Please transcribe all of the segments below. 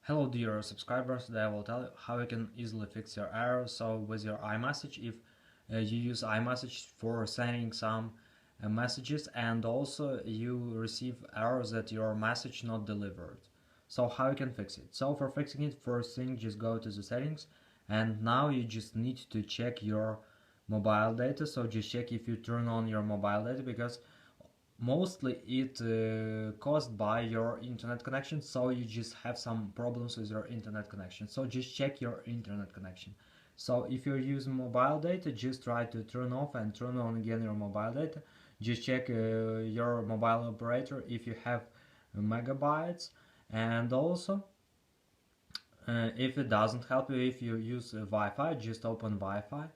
Hello dear subscribers, today I will tell you how you can easily fix your errors. So with your iMessage, if you use iMessage for sending some messages and also you receive errors that your message not delivered. So how you can fix it? So for fixing it, first thing, just go to the settings, and now you just need to check your mobile data. So just check if you turn on your mobile data, because mostly it caused by your internet connection, so you just have some problems with your internet connection. So just check your internet connection. So if you're using mobile data, just try to turn off and turn on again your mobile data. Just check your mobile operator if you have megabytes. And also if it doesn't help you, if you use Wi-Fi, just open Wi-Fi,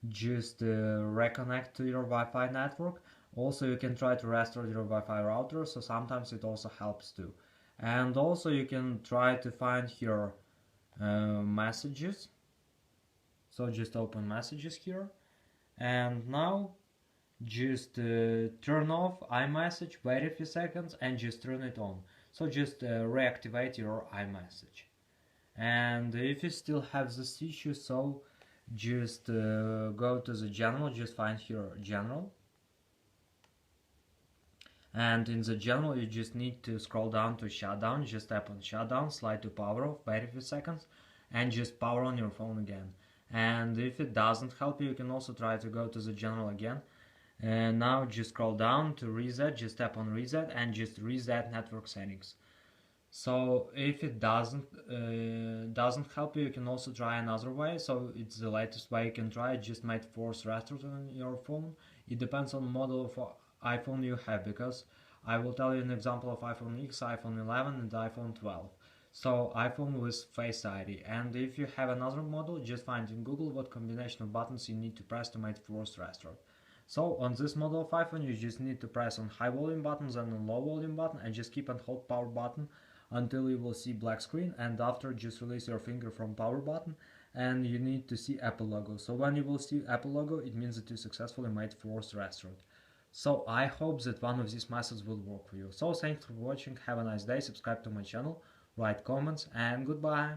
just reconnect to your Wi-Fi network. Also you can try to restore your Wi-Fi router, so sometimes it also helps too. And also you can try to find your messages. So just open messages here, and now just turn off iMessage, wait a few seconds and just turn it on. So just reactivate your iMessage. And if you still have this issue, so just go to the general, just find here general, and in the general you just need to scroll down to shutdown. Just tap on shutdown, slide to power off, wait a few seconds and just power on your phone again. And if it doesn't help you, you can also try to go to the general again, and now just scroll down to reset, just tap on reset and just reset network settings. So if it doesn't help you, you can also try another way. So it's the latest way you can try. Just might force restart on your phone. It depends on the model of iPhone you have, because I will tell you an example of iPhone X, iPhone 11 and iPhone 12. So iPhone with Face ID. And if you have another model, just find in Google what combination of buttons you need to press to make force restart. So on this model of iPhone, you just need to press on high volume buttons and on low volume button, and just keep and hold power button until you will see black screen, and after just release your finger from power button and you need to see Apple logo. So when you will see Apple logo, it means that you successfully made force restart. So I hope that one of these methods will work for you. So thanks for watching, have a nice day, subscribe to my channel, write comments, and goodbye.